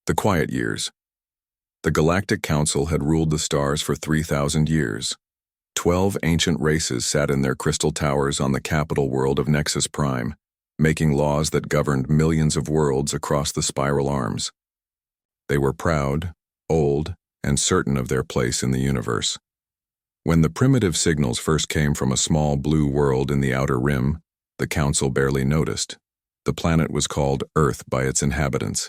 The quiet years. The Galactic Council had ruled the stars for 3,000 years. 12 ancient races sat in their crystal towers on the capital world of Nexus Prime, making laws that governed millions of worlds across the spiral arms. They were proud, old, and certain of their place in the universe. When the primitive signals first came from a small blue world in the outer rim, the Council barely noticed. The planet was called Earth by its inhabitants,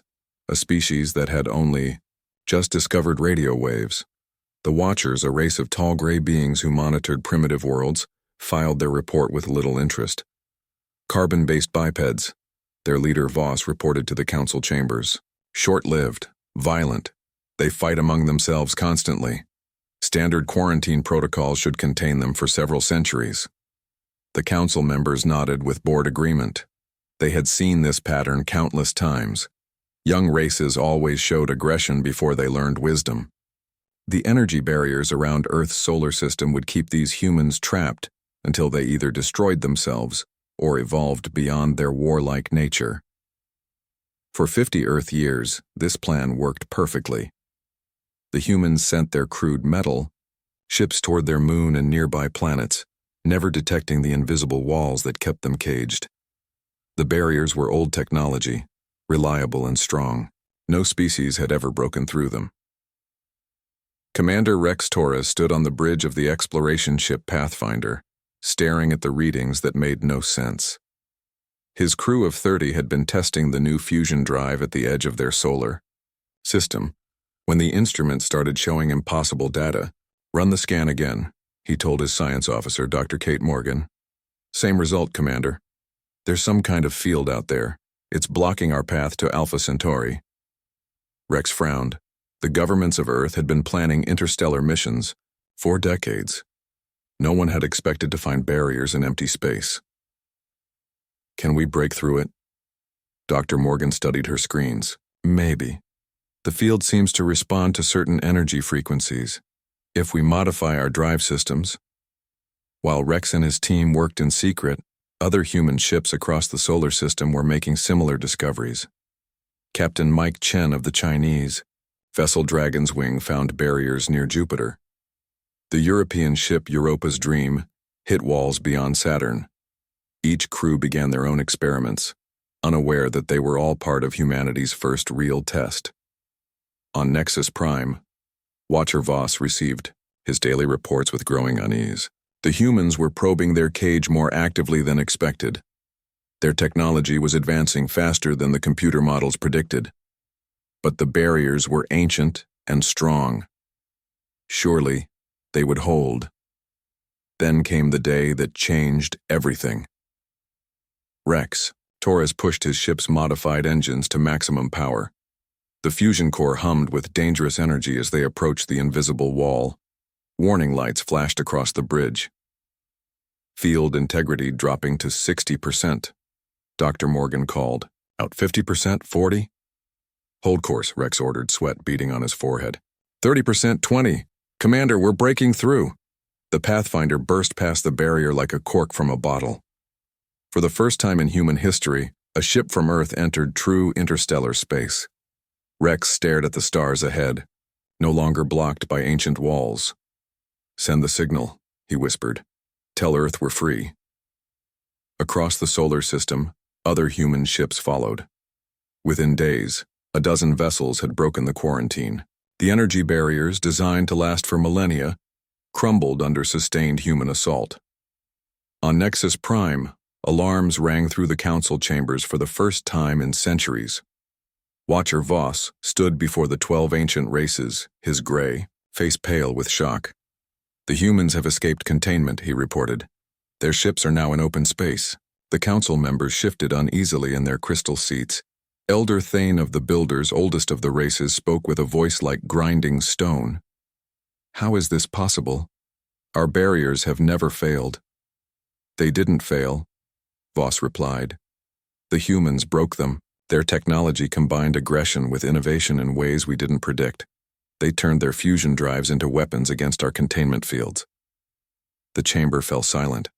a species that had only just discovered radio waves. The Watchers, a race of tall gray beings who monitored primitive worlds, filed their report with little interest. Carbon-based bipeds, their leader Voss reported to the Council chambers. Short-lived, violent, they fight among themselves constantly. Standard quarantine protocols should contain them for several centuries. The Council members nodded with bored agreement. They had seen this pattern countless times. Young races always showed aggression before they learned wisdom. The energy barriers around Earth's solar system would keep these humans trapped until they either destroyed themselves or evolved beyond their warlike nature. For 50 Earth years, this plan worked perfectly. The humans sent their crude metal ships toward their moon and nearby planets, never detecting the invisible walls that kept them caged. The barriers were old technology, reliable and strong. No species had ever broken through them. Commander Rex Torres stood on the bridge of the exploration ship Pathfinder, staring at the readings that made no sense. His crew of 30 had been testing the new fusion drive at the edge of their solar system. When the instrument started showing impossible data, "Run the scan again," he told his science officer, Dr. Kate Morgan. "Same result, Commander. There's some kind of field out there. It's blocking our path to Alpha Centauri." Rex frowned. The governments of Earth had been planning interstellar missions for decades. No one had expected to find barriers in empty space. "Can we break through it?" Dr. Morgan studied her screens. "Maybe. The field seems to respond to certain energy frequencies. If we modify our drive systems." While Rex and his team worked in secret, other human ships across the solar system were making similar discoveries. Captain Mike Chen of the Chinese vessel Dragon's Wing found barriers near Jupiter. The European ship Europa's Dream hit walls beyond Saturn. Each crew began their own experiments, unaware that they were all part of humanity's first real test. On Nexus Prime, Watcher Voss received his daily reports with growing unease. The humans were probing their cage more actively than expected. Their technology was advancing faster than the computer models predicted. But the barriers were ancient and strong. Surely, they would hold. Then came the day that changed everything. Rex Torres pushed his ship's modified engines to maximum power. The fusion core hummed with dangerous energy as they approached the invisible wall. Warning lights flashed across the bridge. Field integrity dropping to 60%. Dr. Morgan called. "Out 50%, 40? "Hold course," Rex ordered, sweat beading on his forehead. 30%, 20. "Commander, we're breaking through." The Pathfinder burst past the barrier like a cork from a bottle. For the first time in human history, a ship from Earth entered true interstellar space. Rex stared at the stars ahead, no longer blocked by ancient walls. "Send the signal," he whispered. "Tell Earth we're free." Across the solar system, other human ships followed. Within days, a dozen vessels had broken the quarantine. The energy barriers, designed to last for millennia, crumbled under sustained human assault. On Nexus Prime, alarms rang through the Council chambers for the first time in centuries. Watcher Voss stood before the 12 ancient races, his gray face pale with shock. "The humans have escaped containment," he reported. "Their ships are now in open space." The Council members shifted uneasily in their crystal seats. Elder Thane of the Builders, oldest of the races, spoke with a voice like grinding stone. "How is this possible? Our barriers have never failed." "They didn't fail," Voss replied. "The humans broke them. Their technology combined aggression with innovation in ways we didn't predict. They turned their fusion drives into weapons against our containment fields." The chamber fell silent.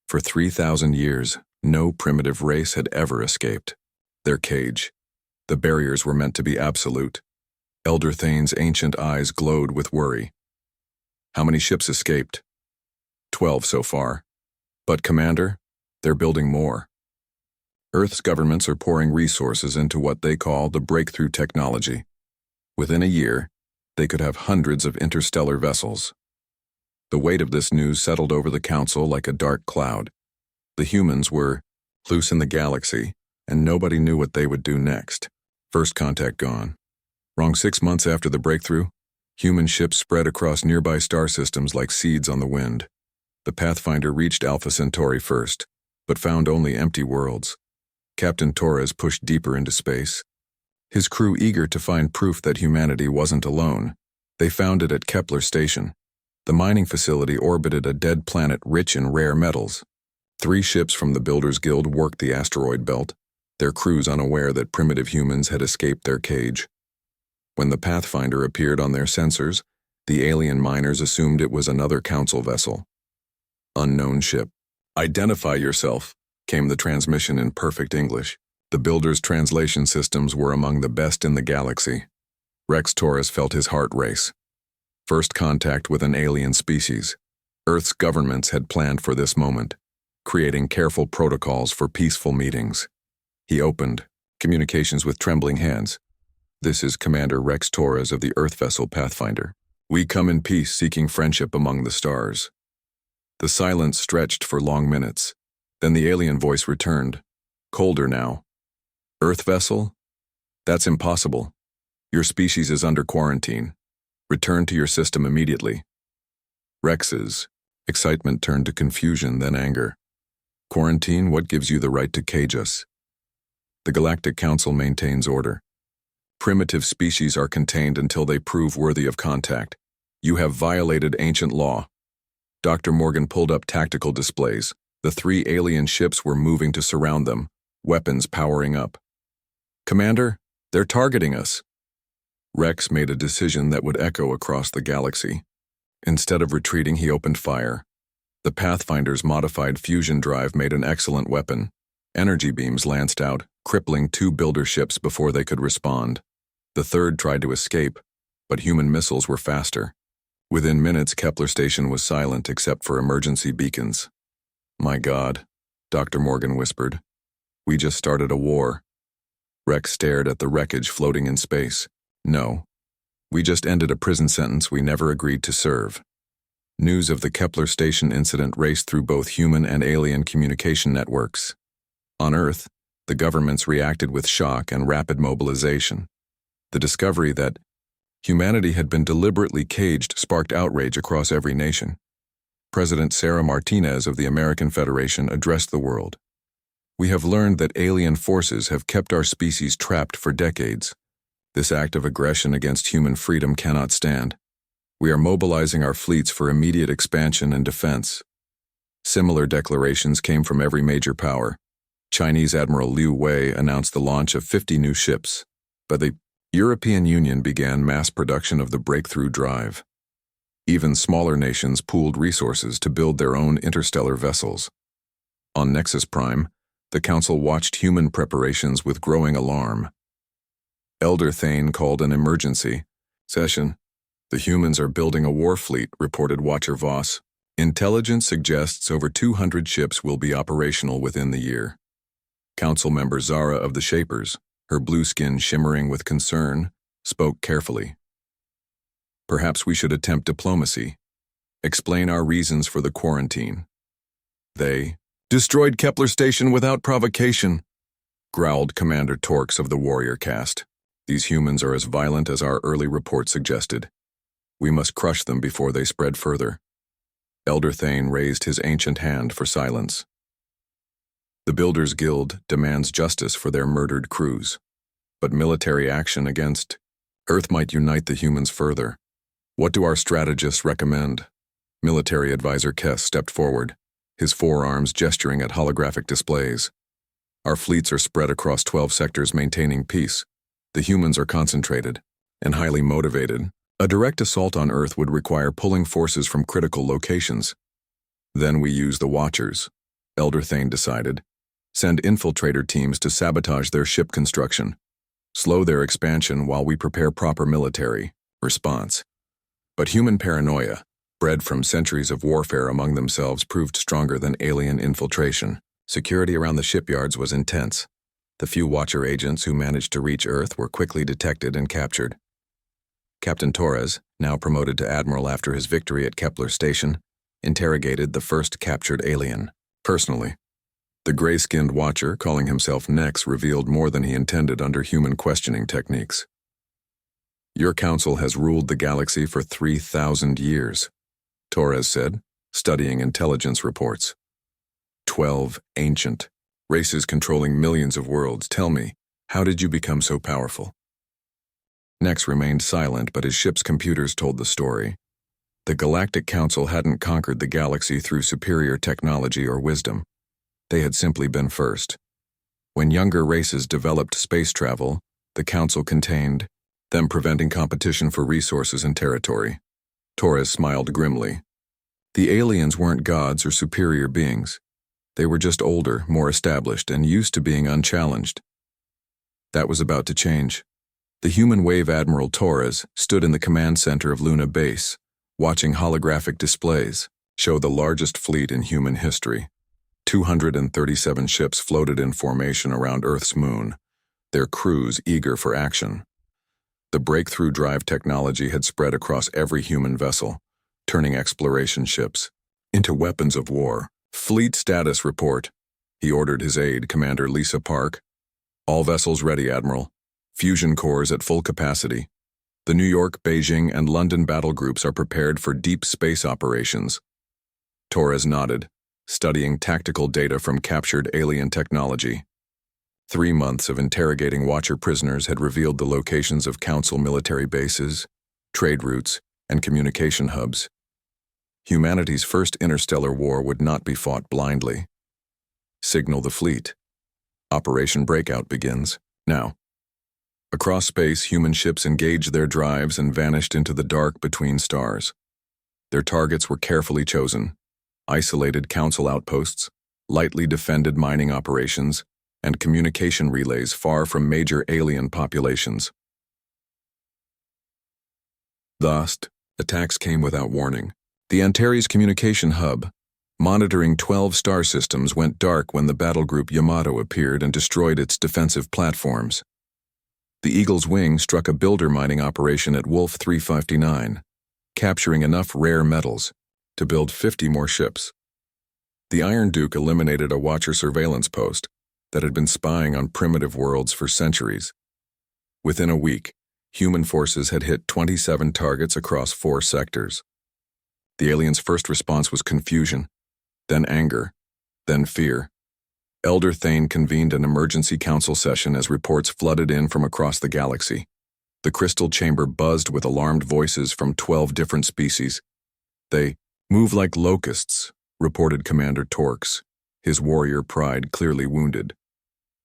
For 3,000 years, no primitive race had ever escaped. Their cage, The barriers were meant to be absolute. Elder Thane's ancient eyes glowed with worry. How many ships escaped? 12 so far. But, Commander, they're building more. Earth's governments are pouring resources into what they call the breakthrough technology. Within a year, they could have hundreds of interstellar vessels. The weight of this news settled over the Council like a dark cloud. The humans were loose in the galaxy, and nobody knew what they would do next. First contact gone. Wrong 6 months after the breakthrough, human ships spread across nearby star systems like seeds on the wind. The Pathfinder reached Alpha Centauri first, but found only empty worlds. Captain Torres pushed deeper into space. His crew eager to find proof that humanity wasn't alone. They found it at Kepler Station. The mining facility orbited a dead planet rich in rare metals. 3 ships from the Builders Guild worked the asteroid belt, their crews unaware that primitive humans had escaped their cage. When the Pathfinder appeared on their sensors, the alien miners assumed it was another Council vessel. Unknown ship. Identify yourself, came the transmission in perfect English. The Builders' translation systems were among the best in the galaxy. Rex Torres felt his heart race. First contact with an alien species. Earth's governments had planned for this moment, creating careful protocols for peaceful meetings. He opened communications with trembling hands. This is Commander Rex Torres of the Earth vessel Pathfinder. We come in peace, seeking friendship among the stars. The silence stretched for long minutes. Then the alien voice returned, colder now. Earth vessel? That's impossible. Your species is under quarantine. Return to your system immediately. Rex's excitement turned to confusion, then anger. Quarantine? What gives you the right to cage us? The Galactic Council maintains order. Primitive species are contained until they prove worthy of contact. You have violated ancient law. Dr. Morgan pulled up tactical displays. The 3 alien ships were moving to surround them, weapons powering up. Commander, they're targeting us. Rex made a decision that would echo across the galaxy. Instead of retreating, he opened fire. The Pathfinder's modified fusion drive made an excellent weapon. Energy beams lanced out, crippling 2 builder ships before they could respond. The third tried to escape, but human missiles were faster. Within minutes, Kepler Station was silent except for emergency beacons. My God, Dr. Morgan whispered. We just started a war. Rex stared at the wreckage floating in space. No. We just ended a prison sentence we never agreed to serve. News of the Kepler Station incident raced through both human and alien communication networks. On Earth, the governments reacted with shock and rapid mobilization. The discovery that humanity had been deliberately caged sparked outrage across every nation. President Sarah Martinez of the American Federation addressed the world. We have learned that alien forces have kept our species trapped for decades. This act of aggression against human freedom cannot stand. We are mobilizing our fleets for immediate expansion and defense. Similar declarations came from every major power. Chinese Admiral Liu Wei announced the launch of 50 new ships, but the European Union began mass production of the breakthrough drive. Even smaller nations pooled resources to build their own interstellar vessels. On Nexus Prime, the Council watched human preparations with growing alarm. Elder Thane called an emergency session. The humans are building a war fleet, reported Watcher Voss. Intelligence suggests over 200 ships will be operational within the year. Council member Zara of the Shapers, her blue skin shimmering with concern, spoke carefully. Perhaps we should attempt diplomacy. Explain our reasons for the quarantine. They destroyed Kepler Station without provocation, growled Commander Torx of the Warrior Caste. These humans are as violent as our early report suggested. We must crush them before they spread further. Elder Thane raised his ancient hand for silence. The Builders Guild demands justice for their murdered crews, but military action against Earth might unite the humans further. What do our strategists recommend? Military advisor Kess stepped forward, his forearms gesturing at holographic displays. Our fleets are spread across 12 sectors maintaining peace. The humans are concentrated and highly motivated. A direct assault on Earth would require pulling forces from critical locations. Then we use the Watchers, Elder Thane decided. Send infiltrator teams to sabotage their ship construction. Slow their expansion while we prepare proper military response. But human paranoia, bred from centuries of warfare among themselves, proved stronger than alien infiltration. Security around the shipyards was intense. The few Watcher agents who managed to reach Earth were quickly detected and captured. Captain Torres, now promoted to admiral after his victory at Kepler Station, interrogated the first captured alien personally. The gray-skinned Watcher, calling himself Nex, revealed more than he intended under human questioning techniques. "Your council has ruled the galaxy for 3,000 years, Torres said, studying intelligence reports. 12 ancient races controlling millions of worlds. Tell me, how did you become so powerful?" Nex remained silent, but his ship's computers told the story. The Galactic Council hadn't conquered the galaxy through superior technology or wisdom. They had simply been first. When younger races developed space travel, the Council contained them, preventing competition for resources and territory. Torres smiled grimly. The aliens weren't gods or superior beings. They were just older, more established, and used to being unchallenged. That was about to change. The human wave Admiral Torres stood in the command center of Luna Base, watching holographic displays show the largest fleet in human history. 237 ships floated in formation around Earth's moon, their crews eager for action. The breakthrough drive technology had spread across every human vessel, turning exploration ships into weapons of war. "Fleet status report," he ordered his aide, Commander Lisa Park. "All vessels ready, Admiral. Fusion cores at full capacity. The New York, Beijing, and London battle groups are prepared for deep space operations." Torres nodded, studying tactical data from captured alien technology. 3 months of interrogating Watcher prisoners had revealed the locations of Council military bases, trade routes, and communication hubs. Humanity's first interstellar war would not be fought blindly. Signal the fleet. Operation Breakout begins now. Across space, human ships engaged their drives and vanished into the dark between stars. Their targets were carefully chosen: isolated Council outposts, lightly defended mining operations, and communication relays far from major alien populations. Thus, attacks came without warning. The Antares communication hub, monitoring 12 star systems, went dark when the battle group Yamato appeared and destroyed its defensive platforms. The Eagle's Wing struck a builder mining operation at Wolf 359, capturing enough rare metals to build 50 more ships. The Iron Duke eliminated a Watcher surveillance post that had been spying on primitive worlds for centuries. Within a week, human forces had hit 27 targets across 4 sectors. The aliens' first response was confusion, then anger, then fear. Elder Thane convened an emergency council session as reports flooded in from across the galaxy. The crystal chamber buzzed with alarmed voices from 12 different species. "They move like locusts," reported Commander Torx, his warrior pride clearly wounded.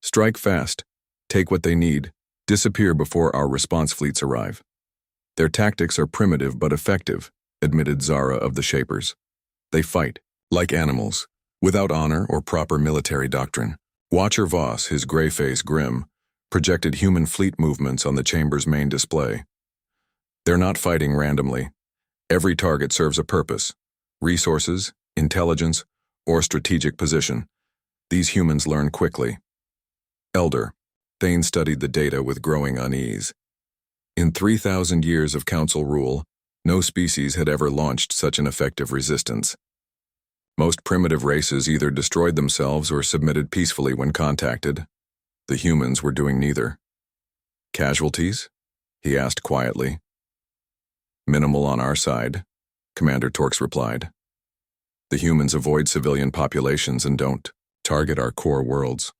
"Strike fast, take what they need, disappear before our response fleets arrive." "Their tactics are primitive but effective," admitted Zara of the Shapers. "They fight, like animals, without honor or proper military doctrine." Watcher Voss, his gray face grim, projected human fleet movements on the chamber's main display. "They're not fighting randomly. Every target serves a purpose: resources, intelligence, or strategic position. These humans learn quickly." Elder Thane studied the data with growing unease. In 3,000 years of Council rule, no species had ever launched such an effective resistance. Most primitive races either destroyed themselves or submitted peacefully when contacted. The humans were doing neither. "Casualties?" he asked quietly. "Minimal on our side," Commander Torx replied. "The humans avoid civilian populations and don't target our core worlds.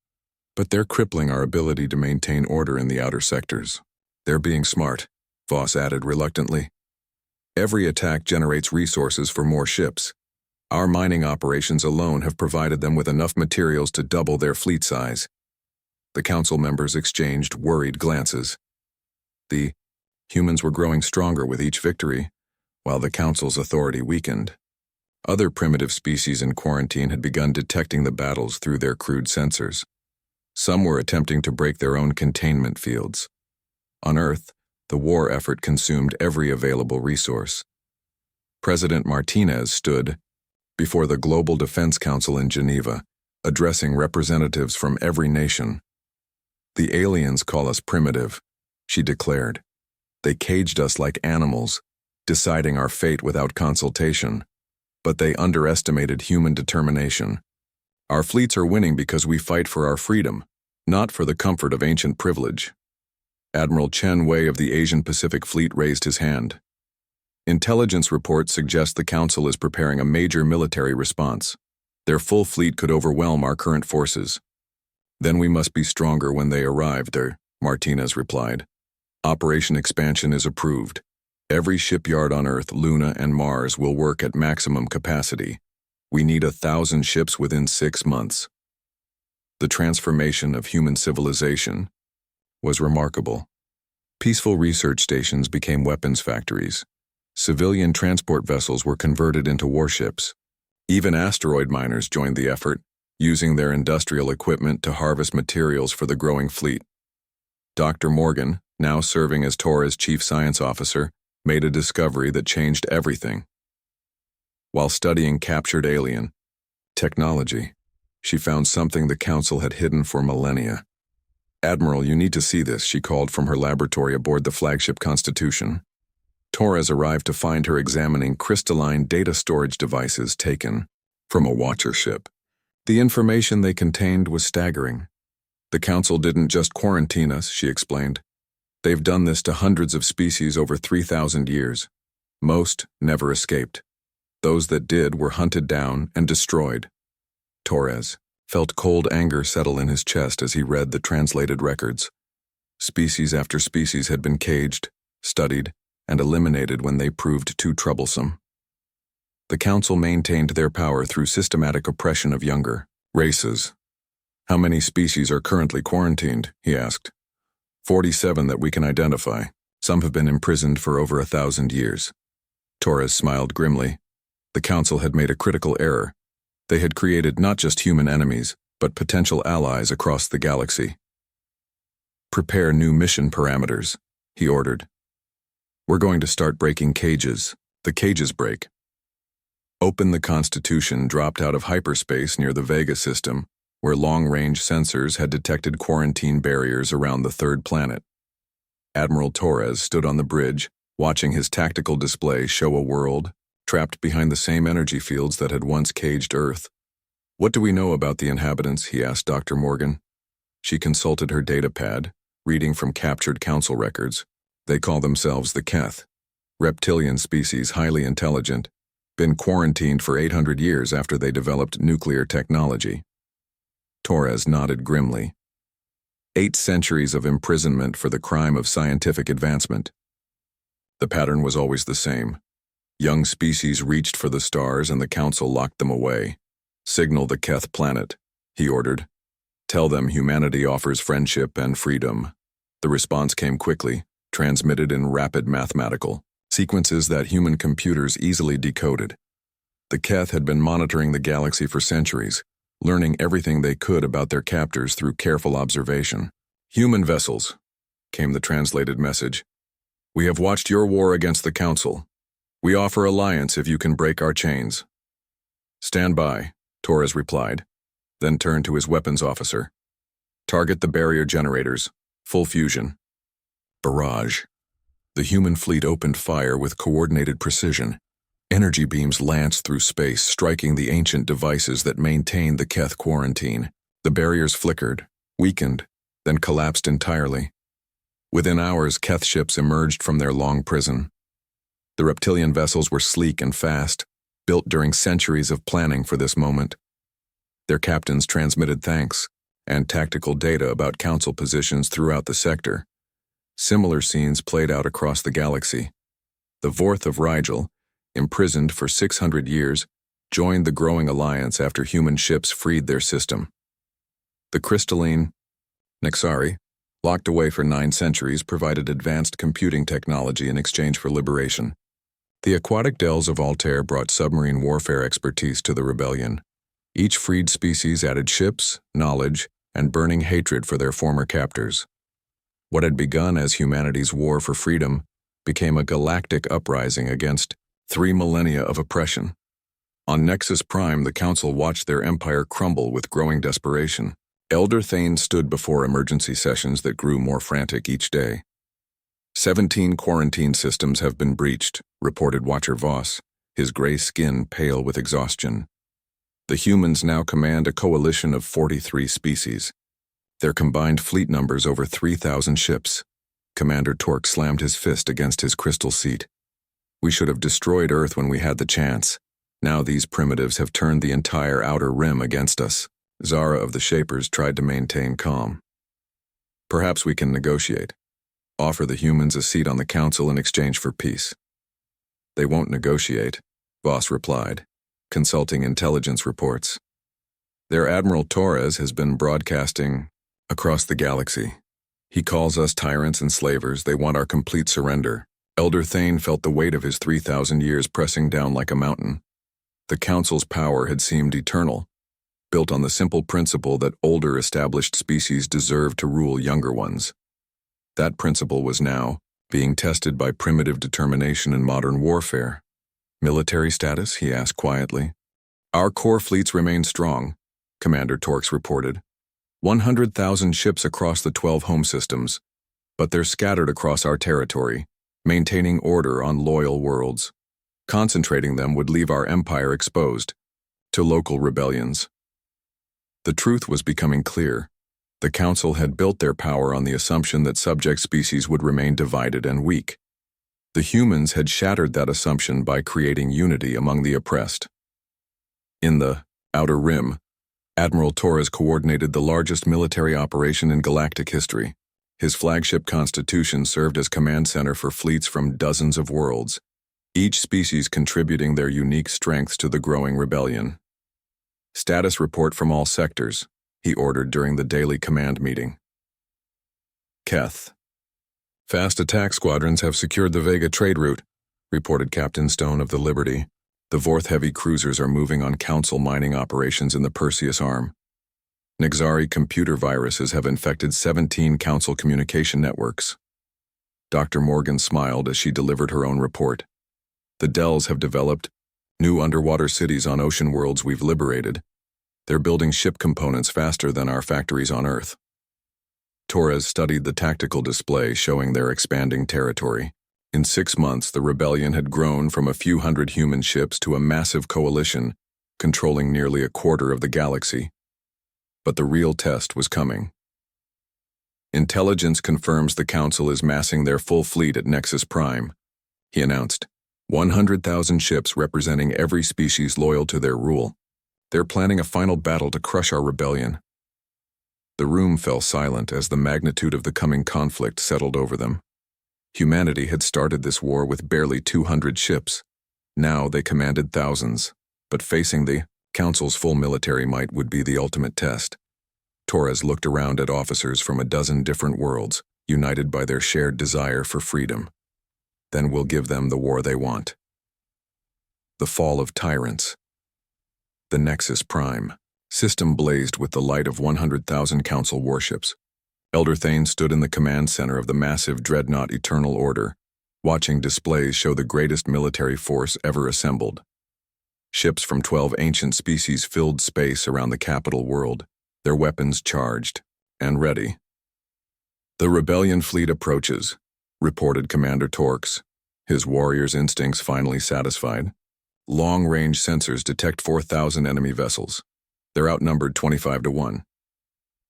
But they're crippling our ability to maintain order in the outer sectors." "They're being smart," Voss added reluctantly. "Every attack generates resources for more ships. Our mining operations alone have provided them with enough materials to double their fleet size." The council members exchanged worried glances. The humans were growing stronger with each victory, while the council's authority weakened. Other primitive species in quarantine had begun detecting the battles through their crude sensors. Some were attempting to break their own containment fields. On Earth, the war effort consumed every available resource. President Martinez stood before the Global Defense Council in Geneva, addressing representatives from every nation. "The aliens call us primitive," she declared. "They caged us like animals, deciding our fate without consultation. But they underestimated human determination. Our fleets are winning because we fight for our freedom, not for the comfort of ancient privilege." Admiral Chen Wei of the Asian Pacific Fleet raised his hand. "Intelligence reports suggest the Council is preparing a major military response. Their full fleet could overwhelm our current forces." "Then we must be stronger when they arrive there," Martinez replied. "Operation Expansion is approved. Every shipyard on Earth, Luna, and Mars will work at maximum capacity. We need 1,000 ships within 6 months." The transformation of human civilization was remarkable. Peaceful research stations became weapons factories. Civilian transport vessels were converted into warships. Even asteroid miners joined the effort, using their industrial equipment to harvest materials for the growing fleet. Dr. Morgan, now serving as Torres' chief science officer, made a discovery that changed everything. While studying captured alien technology, she found something the Council had hidden for millennia. "Admiral, you need to see this," she called from her laboratory aboard the flagship Constitution. Torres arrived to find her examining crystalline data storage devices taken from a watcher ship. The information they contained was staggering. "The Council didn't just quarantine us," she explained. "They've done this to hundreds of species over 3,000 years. Most never escaped. Those that did were hunted down and destroyed." Torres felt cold anger settle in his chest as he read the translated records. Species after species had been caged, studied, and eliminated when they proved too troublesome. The Council maintained their power through systematic oppression of younger races. "How many species are currently quarantined?" he asked. 47 that we can identify. Some have been imprisoned for over 1,000 years. Torres smiled grimly. The Council had made a critical error. They had created not just human enemies, but potential allies across the galaxy. "Prepare new mission parameters," he ordered. "We're going to start breaking cages." The cages break. Open the Constitution dropped out of hyperspace near the Vega system, where long-range sensors had detected quarantine barriers around the third planet. Admiral Torres stood on the bridge, watching his tactical display show a world trapped behind the same energy fields that had once caged Earth. "What do we know about the inhabitants?" he asked Dr. Morgan. She consulted her data pad, reading from captured Council records. "They call themselves the Keth, reptilian species highly intelligent, been quarantined for 800 years after they developed nuclear technology." Torres nodded grimly. 8 centuries of imprisonment for the crime of scientific advancement. The pattern was always the same. Young species reached for the stars and the Council locked them away. "Signal the Keth planet," he ordered. "Tell them humanity offers friendship and freedom." The response came quickly, transmitted in rapid mathematical sequences that human computers easily decoded. The Keth had been monitoring the galaxy for centuries, learning everything they could about their captors through careful observation. "Human vessels," came the translated message. "We have watched your war against the Council. We offer alliance if you can break our chains." "Stand by," Torres replied, then turned to his weapons officer. "Target the barrier generators. Full fusion." Barrage. The human fleet opened fire with coordinated precision. Energy beams lanced through space, striking the ancient devices that maintained the Keth quarantine. The barriers flickered, weakened, then collapsed entirely. Within hours, Keth ships emerged from their long prison. The reptilian vessels were sleek and fast, built during centuries of planning for this moment. Their captains transmitted thanks and tactical data about Council positions throughout the sector. Similar scenes played out across the galaxy. The Vorth of Rigel, imprisoned for 600 years, joined the growing alliance after human ships freed their system. The crystalline Nexari, locked away for 9 centuries, provided advanced computing technology in exchange for liberation. The aquatic dells of Altair brought submarine warfare expertise to the rebellion. Each freed species added ships, knowledge, and burning hatred for their former captors. What had begun as humanity's war for freedom became a galactic uprising against 3 millennia of oppression. On Nexus Prime, the Council watched their empire crumble with growing desperation. Elder Thane stood before emergency sessions that grew more frantic each day. 17 quarantine systems have been breached, reported Watcher Voss, his gray skin pale with exhaustion. The humans now command a coalition of 43 species. Their combined fleet numbers over 3,000 ships. Commander Torque slammed his fist against his crystal seat. We should have destroyed Earth when we had the chance. Now these primitives have turned the entire outer rim against us. Zara of the Shapers tried to maintain calm. Perhaps we can negotiate. Offer the humans a seat on the Council in exchange for peace. They won't negotiate, Voss replied, consulting intelligence reports. Their Admiral Torres has been broadcasting across the galaxy. He calls us tyrants and slavers. They want our complete surrender. Elder Thane felt the weight of his 3,000 years pressing down like a mountain. The Council's power had seemed eternal, built on the simple principle that older established species deserve to rule younger ones. That principle was now being tested by primitive determination in modern warfare. Military status? He asked quietly. Our core fleets remain strong, Commander Torques reported. 100,000 ships across the 12 home systems, but they're scattered across our territory, maintaining order on loyal worlds. Concentrating them would leave our empire exposed to local rebellions. The truth was becoming clear. The Council had built their power on the assumption that subject species would remain divided and weak. The humans had shattered that assumption by creating unity among the oppressed. In the Outer Rim, Admiral Torres coordinated the largest military operation in galactic history. His flagship Constitution served as command center for fleets from dozens of worlds, each species contributing their unique strengths to the growing rebellion. Status report from all sectors, he ordered during the daily command meeting. Keth. Fast attack squadrons have secured the Vega trade route, reported Captain Stone of the Liberty. The Vorth heavy cruisers are moving on Council mining operations in the Perseus Arm. Nexari computer viruses have infected 17 Council communication networks. Dr. Morgan smiled as she delivered her own report. The Dells have developed new underwater cities on ocean worlds we've liberated. They're building ship components faster than our factories on Earth. Torres studied the tactical display showing their expanding territory. In 6 months, the rebellion had grown from a few hundred human ships to a massive coalition, controlling nearly a quarter of the galaxy. But the real test was coming. Intelligence confirms the Council is massing their full fleet at Nexus Prime, he announced. 100,000 ships representing every species loyal to their rule. They're planning a final battle to crush our rebellion. The room fell silent as the magnitude of the coming conflict settled over them. Humanity had started this war with barely 200 ships. Now they commanded thousands, but facing the Council's full military might would be the ultimate test. Torres looked around at officers from a dozen different worlds, united by their shared desire for freedom. Then we'll give them the war they want. The fall of tyrants. The Nexus Prime system blazed with the light of 100,000 Council warships. Elder Thane stood in the command center of the massive dreadnought Eternal Order, watching displays show the greatest military force ever assembled. Ships from 12 ancient species filled space around the capital world, their weapons charged and ready. The rebellion fleet approaches, reported Commander Torques, his warrior's instincts finally satisfied. Long-range sensors detect 4,000 enemy vessels. They're outnumbered 25-1.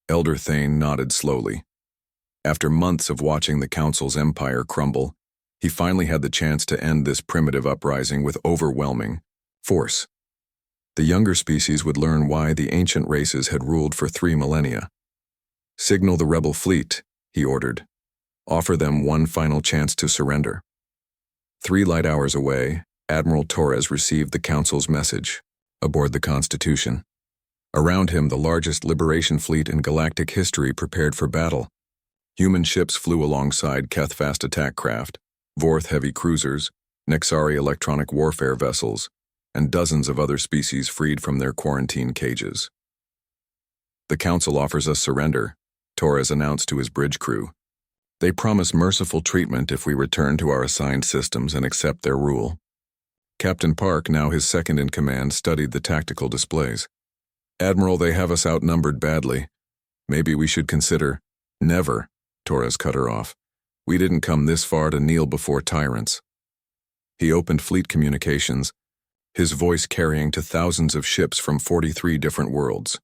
Elder Thane nodded slowly. After months of watching the Council's empire crumble, he finally had the chance to end this primitive uprising with overwhelming force. The younger species would learn why the ancient races had ruled for 3 millennia. Signal the rebel fleet, he ordered. Offer them one final chance to surrender. 3 light hours away, Admiral Torres received the Council's message. Aboard the Constitution. Around him, the largest liberation fleet in galactic history prepared for battle. Human ships flew alongside Keth fast attack craft, Vorth heavy cruisers, Nexari electronic warfare vessels, and dozens of other species freed from their quarantine cages. The Council offers us surrender, Torres announced to his bridge crew. They promise merciful treatment if we return to our assigned systems and accept their rule. Captain Park, now his second in command, studied the tactical displays. Admiral, they have us outnumbered badly. Maybe we should consider— Never, Torres cut her off. We didn't come this far to kneel before tyrants. He opened fleet communications, his voice carrying to thousands of ships from 43 different worlds.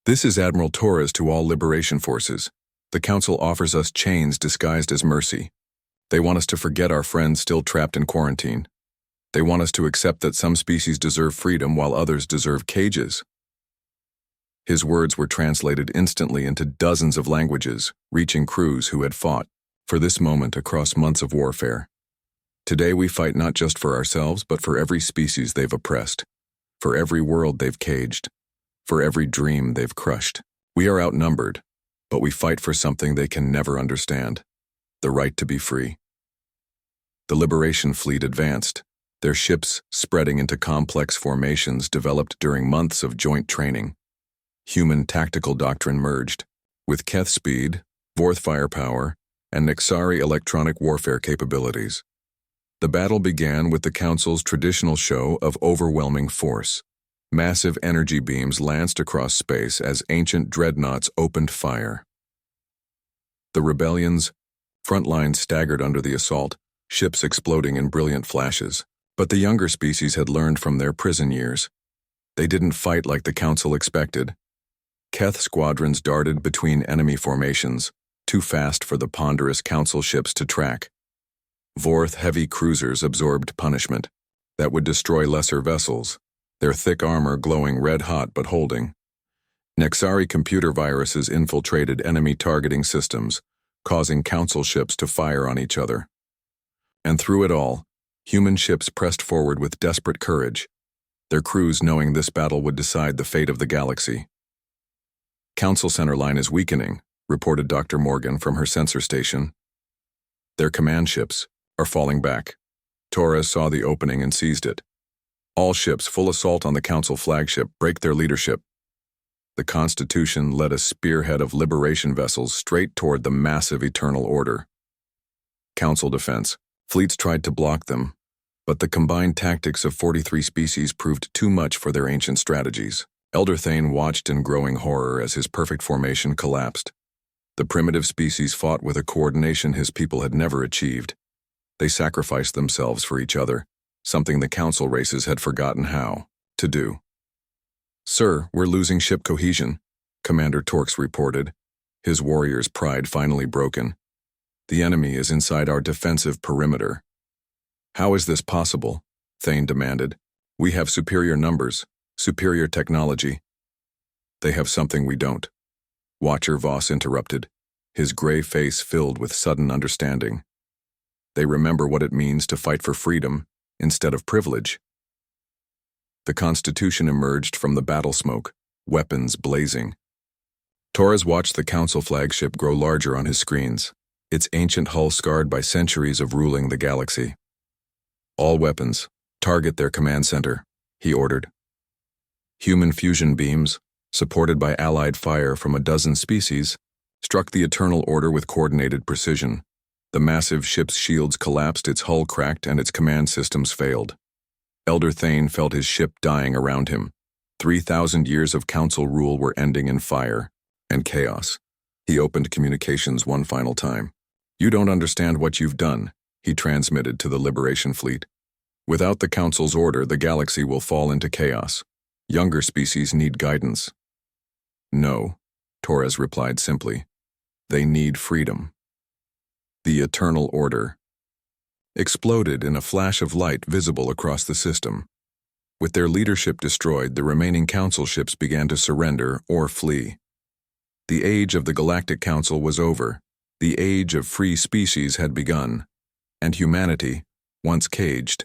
This is Admiral Torres to all liberation forces. The Council offers us chains disguised as mercy. They want us to forget our friends still trapped in quarantine. They want us to accept that some species deserve freedom while others deserve cages. His words were translated instantly into dozens of languages, reaching crews who had fought for this moment across months of warfare. Today we fight not just for ourselves, but for every species they've oppressed, for every world they've caged, for every dream they've crushed. We are outnumbered, but we fight for something they can never understand: the right to be free. The Liberation Fleet advanced, their ships spreading into complex formations developed during months of joint training. Human tactical doctrine merged, with Keth speed, Vorth firepower, and Nexari electronic warfare capabilities. The battle began with the Council's traditional show of overwhelming force. Massive energy beams lanced across space as ancient dreadnoughts opened fire. The rebellion's front line staggered under the assault, ships exploding in brilliant flashes. But the younger species had learned from their prison years. They didn't fight like the Council expected. Keth squadrons darted between enemy formations, too fast for the ponderous Council ships to track. Vorth heavy cruisers absorbed punishment that would destroy lesser vessels, their thick armor glowing red-hot but holding. Nexari computer viruses infiltrated enemy targeting systems, causing Council ships to fire on each other. And through it all, human ships pressed forward with desperate courage, their crews knowing this battle would decide the fate of the galaxy. Council center line is weakening, reported Dr. Morgan from her sensor station. Their command ships are falling back. Torres saw the opening and seized it. All ships full assault on the Council flagship break their leadership. The Constitution led a spearhead of liberation vessels straight toward the massive Eternal Order. Council defense. Fleets tried to block them, but the combined tactics of 43 species proved too much for their ancient strategies. Elder Thane watched in growing horror as his perfect formation collapsed. The primitive species fought with a coordination his people had never achieved. They sacrificed themselves for each other, something the Council races had forgotten how to do. "Sir, we're losing ship cohesion," Commander Torx reported, his warrior's pride finally broken. "The enemy is inside our defensive perimeter." "How is this possible?" Thane demanded. "We have superior numbers, superior technology." "They have something we don't," Watcher Voss interrupted, his gray face filled with sudden understanding. "They remember what it means to fight for freedom instead of privilege." The Constitution emerged from the battle smoke, weapons blazing. Torres watched the Council flagship grow larger on his screens, its ancient hull scarred by centuries of ruling the galaxy. "All weapons, target their command center," he ordered. Human fusion beams, supported by allied fire from a dozen species, struck the Eternal Order with coordinated precision. The massive ship's shields collapsed, its hull cracked, and its command systems failed. Elder Thane felt his ship dying around him. 3,000 years of Council rule were ending in fire and chaos. He opened communications one final time. "You don't understand what you've done," he transmitted to the Liberation Fleet. "Without the Council's order, the galaxy will fall into chaos. Younger species need guidance." "No," Torres replied simply. "They need freedom." The Eternal Order exploded in a flash of light visible across the system. With their leadership destroyed, the remaining Council ships began to surrender or flee. The age of the Galactic Council was over. The age of free species had begun, and humanity, once caged,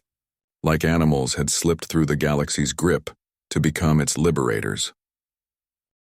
like animals, had slipped through the galaxy's grip to become its liberators.